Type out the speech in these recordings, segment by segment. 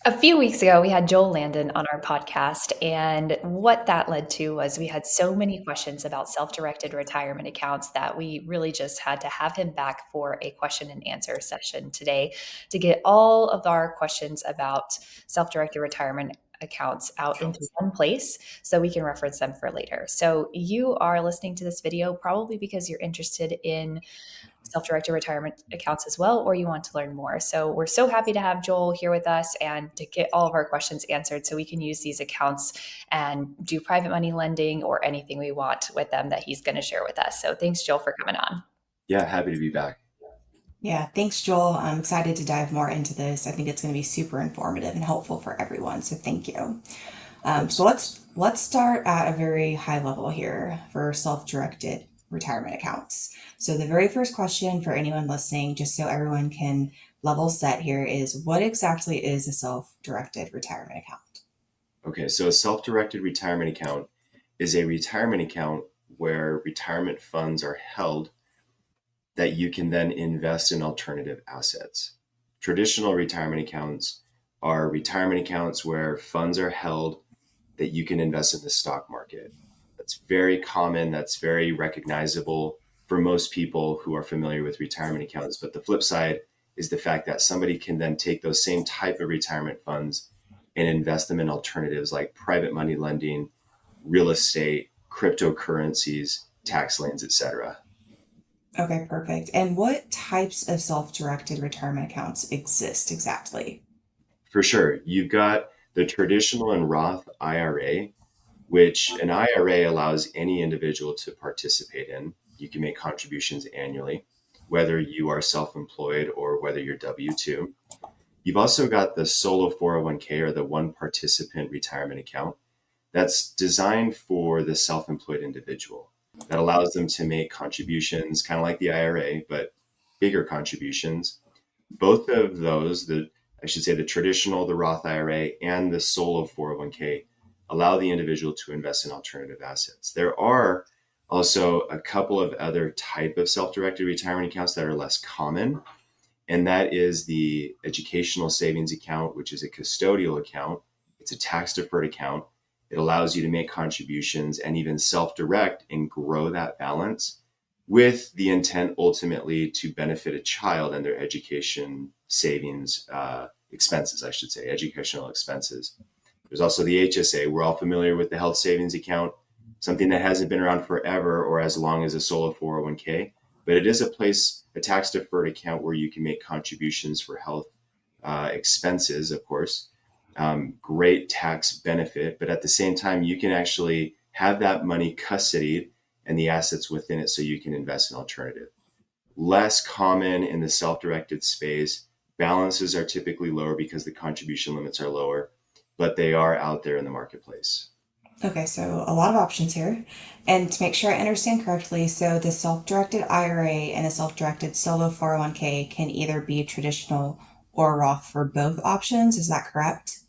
A few weeks ago, we had Joel Landon on our podcast, and what that led to was we had so many questions about self-directed retirement accounts that we really just had to have him back for a question and answer session today to get all of our questions about self-directed retirement accounts out into one place so we can reference them for later. So you are listening to this video probably because you're interested in self-directed retirement accounts as well, or you want to learn more. So we're so happy to have Joel here with us and to get all of our questions answered so we can use these accounts and do private money lending or anything we want with them that he's going to share with us. So thanks, Joel, for coming on. Yeah, happy to be back. Yeah, thanks, Joel. I'm excited to dive more into this. I think it's going to be super informative and helpful for everyone. So thank you. Of So course. let's start at a very high level here for self-directed retirement accounts. So the very first question for anyone listening, just so everyone can level set here, is what exactly is a self-directed retirement account? Okay, so a self-directed retirement account is a retirement account where retirement funds are held that you can then invest in alternative assets. Traditional retirement accounts are retirement accounts where funds are held that you can invest in the stock market. That's very common, that's very recognizable for most people who are familiar with retirement accounts. But the flip side is the fact that somebody can then take those same type of retirement funds and invest them in alternatives like private money lending, real estate, cryptocurrencies, tax liens, etc. Okay, perfect. And what types of self-directed retirement accounts exist exactly? For sure, you've got the traditional and Roth IRA, which an IRA allows any individual to participate in. You can make contributions annually, whether you are self employed or whether you're W 2. You've also got the solo 401k or the one participant retirement account that's designed for the self employed individual that allows them to make contributions, kind of like the IRA, but bigger contributions. Both of those, I should say the traditional, the Roth IRA, and the solo 401k, allow the individual to invest in alternative assets. There are also a couple of other type of self-directed retirement accounts that are less common, and that is the educational savings account, which is a custodial account. It's a tax deferred account. It allows you to make contributions and even self-direct and grow that balance with the intent ultimately to benefit a child and their education savings expenses, I should say, educational expenses. There's also the HSA. We're all familiar with the health savings account, something that hasn't been around forever or as long as a solo 401k, but it is a place, a tax deferred account where you can make contributions for health expenses, of course. Great tax benefit, but at the same time, you can actually have that money custodied and the assets within it so you can invest in alternative. Less common in the self-directed space. Balances are typically lower because the contribution limits are lower, but they are out there in the marketplace. Okay, so a lot of options here. And to make sure I understand correctly, so the self-directed IRA and a self-directed solo 401k can either be traditional or Roth for both options. Is that correct?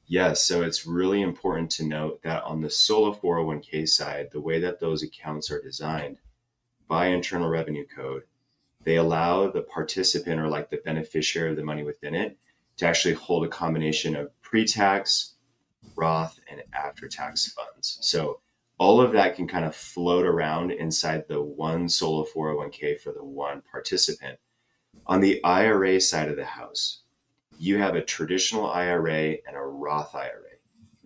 Yes, so it's really important to note that on the solo 401k side, the way that those accounts are designed by Internal Revenue Code, they allow the participant or like the beneficiary of the money within it to actually hold a combination of pre-tax, Roth, and after-tax funds. So all of that can kind of float around inside the one solo 401k for the one participant. On the IRA side of the house, you have a traditional IRA and a Roth IRA.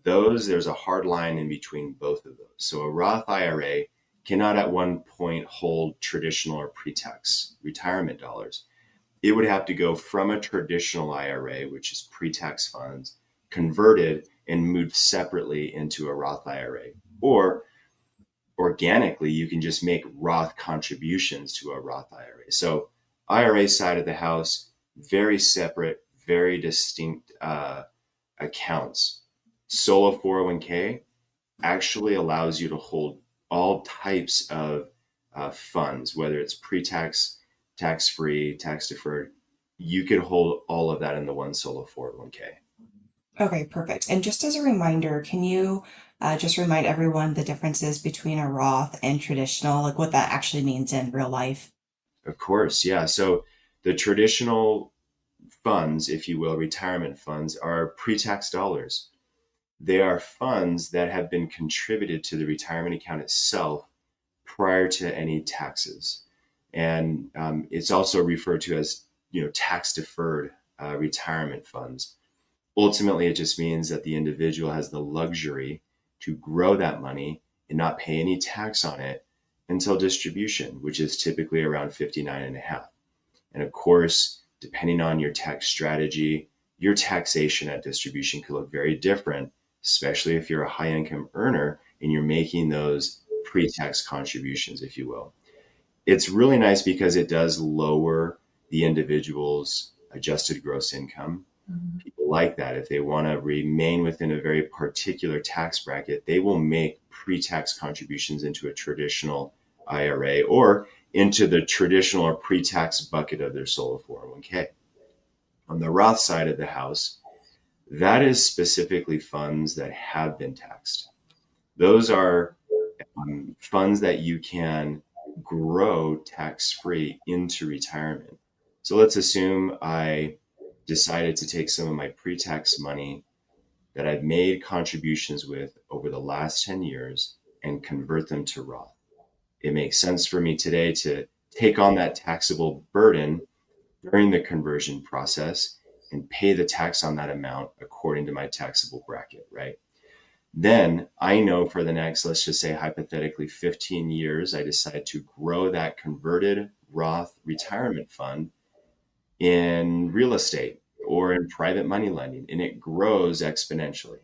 Those, there's a hard line in between both of those. So a Roth IRA cannot at one point hold traditional or pre-tax retirement dollars. It would have to go from a traditional IRA, which is pre-tax funds, converted and moved separately into a Roth IRA. Or organically, you can just make Roth contributions to a Roth IRA. So IRA side of the house, very separate, very distinct accounts. Solo 401k actually allows you to hold all types of funds, whether it's pre-tax, tax-free, tax-deferred. You could hold all of that in the one solo 401k. Okay, perfect. And just as a reminder, can you just remind everyone the differences between a Roth and traditional, like what that actually means in real life? Of course, yeah. So the traditional funds, if you will, retirement funds, are pre-tax dollars. They are funds that have been contributed to the retirement account itself prior to any taxes. And it's also referred to as, tax deferred retirement funds. Ultimately, it just means that the individual has the luxury to grow that money and not pay any tax on it until distribution, which is typically around 59 and a half. And of course, depending on your tax strategy, your taxation at distribution could look very different, especially if you're a high income earner and you're making those pre tax contributions, if you will. It's really nice because it does lower the individual's adjusted gross income. Mhm. People like that. If they want to remain within a very particular tax bracket, they will make pre tax contributions into a traditional IRA or into the traditional or pre tax bucket of their solo 401k. On the Roth side of the house, that is specifically funds that have been taxed. Those are funds that you can grow tax free into retirement. So let's assume I decided to take some of my pre tax money that I've made contributions with over the last 10 years and convert them to Roth. It makes sense for me today to take on that taxable burden during the conversion process and pay the tax on that amount according to my taxable bracket, right? Then I know for the next, let's just say hypothetically 15 years, I decide to grow that converted Roth retirement fund in real estate or in private money lending, and it grows exponentially.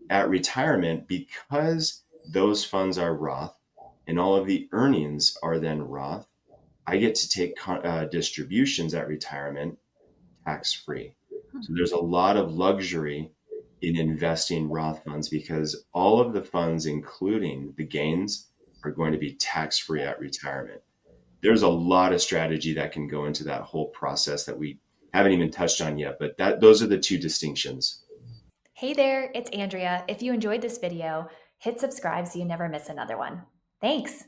At retirement, because those funds are Roth and all of the earnings are then Roth, I get to take distributions at retirement tax free. So there's a lot of luxury in investing Roth funds because all of the funds, including the gains, are going to be tax free at retirement. There's a lot of strategy that can go into that whole process that we haven't even touched on yet, but those are the two distinctions. Hey there, it's Andrea. If you enjoyed this video, hit subscribe so you never miss another one. Thanks.